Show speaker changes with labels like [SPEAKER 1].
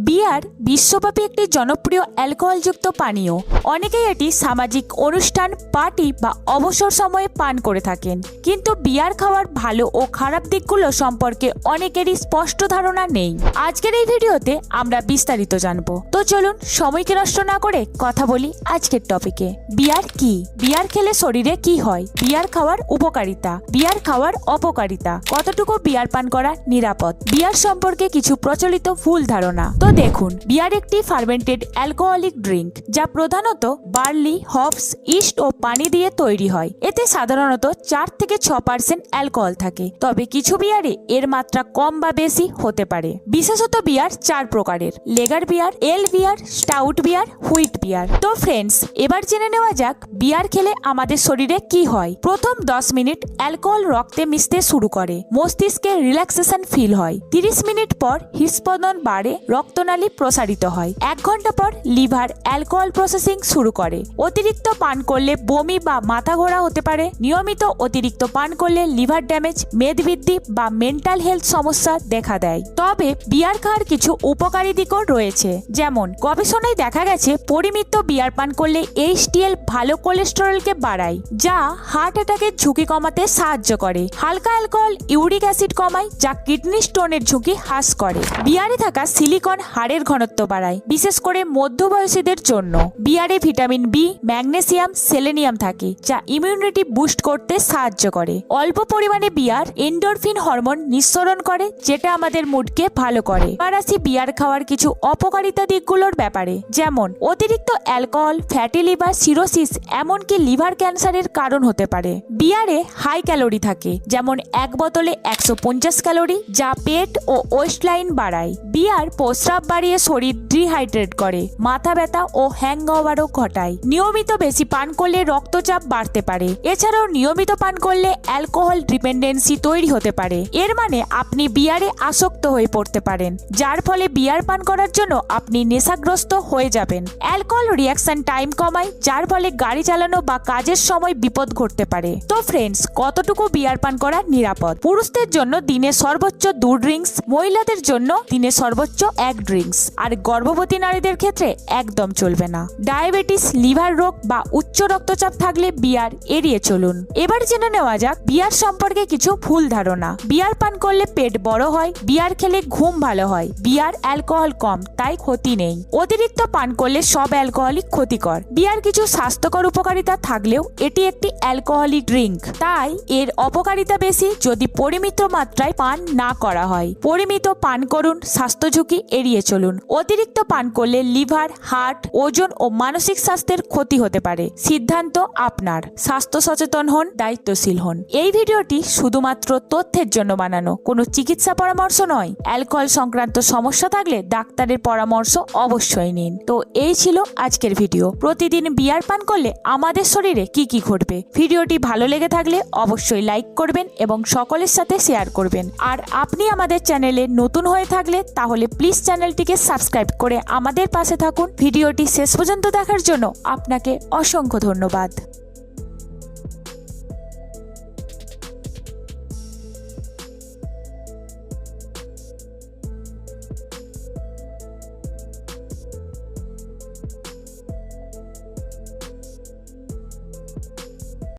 [SPEAKER 1] বিয়ার বিশ্বব্যাপী একটি জনপ্রিয় অ্যালকোহলযুক্ত পানীয়। অনেকেই এটি সামাজিক অনুষ্ঠান, পার্টি বা অবসর সময়ে পান করে থাকেন। কিন্তু বিয়ার খাওয়ার ভালো ও খারাপ দিকগুলো সম্পর্কে অনেকেরই স্পষ্ট ধারণা নেই। আজকের এই ভিডিওতে আমরা বিস্তারিত জানবো। তো চলুন সময়কে নষ্ট না করে কথা বলি আজকের টপিকে। বিয়ার কি? বিয়ার খেলে শরীরে কি হয়? বিয়ার খাওয়ার উপকারিতা, বিয়ার খাওয়ার অপকারিতা, কতটুকু বিয়ার পান করা নিরাপদ, বিয়ার সম্পর্কে কিছু প্রচলিত ভুল ধারণা। তো দেখুন, বিয়ার একটি ফার্মেন্টেড অ্যালকোহলিক ড্রিঙ্ক যা প্রধানত বার্লি, হপস, ইস্ট ও পানি দিয়ে তৈরি হয়। এতে সাধারণত 4 থেকে 6% অ্যালকোহল থাকে, তবে কিছু বিয়ারে এর মাত্রা কম বা বেশি হতে পারে। বিশেষত বিয়ার 4 প্রকারের: লেগার বিয়ার, এল বিয়ার, স্টাউট বিয়ার, হুইট বিয়ার। তো ফ্রেন্ডস, এবার জেনে নেওয়া যাক বিয়ার খেলে আমাদের শরীরে কি হয়। প্রথম 10 মিনিট অ্যালকোহল রক্তে মিশতে শুরু করে, মস্তিষ্কে রিল্যাক্সেশন ফিল হয়। 30 মিনিট পর হৃদস্পন্দন বাড়ে, রক্তনালী প্রসারিত হয়। 1 ঘন্টা পর লিভার অ্যালকোহল প্রসেসিং শুরু করে। অতিরিক্ত পান করলে বমি বা মাথা ঘোরা হতে পারে। নিয়মিত অতিরিক্ত পান করলে লিভার ড্যামেজ, মেদবৃদ্ধি বা মেন্টাল হেলথ সমস্যা দেখা দেয়। তবে বিয়ার খাওয়ার কিছু উপকারী দিকও রয়েছে, যেমন গবেষণায় দেখা গেছে পরিমিত বিয়ার পান করলে HDL ভালো কোলেস্টেরলকে বাড়ায়, যা হার্ট অ্যাটাকের ঝুঁকি কমাতে সাহায্য করে। হালকা অ্যালকোহল ইউরিক অ্যাসিড কমায়, যা কিডনি স্টোনের ঝুঁকি হ্রাস করে। বিয়ারে থাকা সিলিকন হাড়ের ঘনত্ব বাড়ায়, বিশেষ করে মধ্যবয়সীদের জন্য। বিয়ারে ভিটামিন বি, ম্যাগনেসিয়াম, সেলেনিয়াম থাকে, যা ইমিউনিটি বুস্ট করতে সাহায্য করে। অল্প পরিমাণে বিয়ার এন্ডোরফিন হরমোন নিঃসরণ করে, যেটা আমাদের মুডকে ভালো করে। এবার আসি বিয়ার খাওয়ার কিছু অপকারিতা দিকগুলোর ব্যাপারে, যেমন অতিরিক্ত অ্যালকোহল ফ্যাটি লিভার, সিরোসিস, এমনকি লিভার ক্যান্সারের কারণ হতে পারে। বিয়ারে হাই ক্যালোরি থাকে, যেমন 1 বোতলে 150 ক্যালোরি, যা পেট ও ওয়েস্টলাইন বাড়ায়। বিয়ার প্রস্রাব বাড়িয়ে শরীর ডিহাইড্রেট করে, মাথা ব্যথা ও হ্যাংওভারও ঘটায়। নিয়মিত বেশি পান করলে রক্তচাপ বাড়তে পারে। এছাড়াও নিয়মিত পান করলে অ্যালকোহল ডিপেন্ডেন্সি তৈরি হতে পারে। এর মানে আপনি বিয়ারে আসক্ত হয়ে পড়তে পারেন, যার ফলে বিয়ার পান করার জন্য আপনি নেশাগ্রস্ত হয়ে যাবেন। অ্যালকোহল রিঅ্যাকশন টাইম কমায়, যার ফলে গাড়ি চালানো বা কাজের সময় বিপদ ঘটতে পারে। তো ফ্রেন্ডস, কতটুকু বিয়ার পান করা নিরাপদ? পুরুষদের জন্য দিনে সর্বোচ্চ 2 ড্রিঙ্কস, মহিলাদের জন্য দিনে সর্বোচ্চ 1 ড্রিঙ্কস, আর গর্ভবতী নারীদের ক্ষেত্রে একদম চলবে না। ডায়াবেটিস, লিভার রোগ বা উচ্চ রক্তচাপ থাকলে বিয়ার এড়িয়ে চলুন। এবার জেনে নেওয়া যাক বিয়ার সম্পর্কে কিছু ভুল ধারণা। বিয়ার পান করলে পেট বড় হয়, বিয়ার খেলে ঘুম ভালো হয়, বিয়ার অ্যালকোহল কম তাই ক্ষতি নেই, অতিরিক্ত পান করলে সব অ্যালকোহলই ক্ষতিকর। বিয়ার কিছু স্বাস্থ্যকর উপকারিতা থাকলেও এটি একটি অ্যালকোহলিক ড্রিঙ্ক, তাই এর অপকারিতা বেশি যদি পরিমিত মাত্রায় পান না করা হয়। পরিমিত পান করুন, স্বাস্থ্য ঝুঁকি এড়িয়ে চলুন। অতিরিক্ত পান করলে লিভার, হার্ট, ওজন ও মানসিক স্বাস্থ্যের ক্ষতি হতে পারে। সিদ্ধান্ত আপনার। স্বাস্থ্য সচেতন হন, দায়িত্বশীল হন। এই ভিডিওটি শুধুমাত্র তথ্যের জন্য বানানো, কোনো চিকিৎসা পরামর্শ নয়। অ্যালকোহল সংক্রান্ত সমস্যা থাকলে ডাক্তারের পরামর্শ অবশ্যই নিন। তো এই ছিল আজকের ভিডিও। প্রতিদিন বিয়ার পান করলে আমাদের শরীরে কি কি ঘটবে? ভিডিওটি ভালো লেগে থাকলে অবশ্যই লাইক করবেন এবং সকলের সাথে শেয়ার করবেন। আর আপনি আমাদের চ্যানেলে নতুন হয়ে থাকলে তাহলে প্লিজ চ্যানেলটিকে সাবস্ক্রাইব করে আমাদের পাশে থাকুন। ভিডিওটি শেষ পর্যন্ত দেখার জন্য আপনাকে অসংখ্য ধন্যবাদ।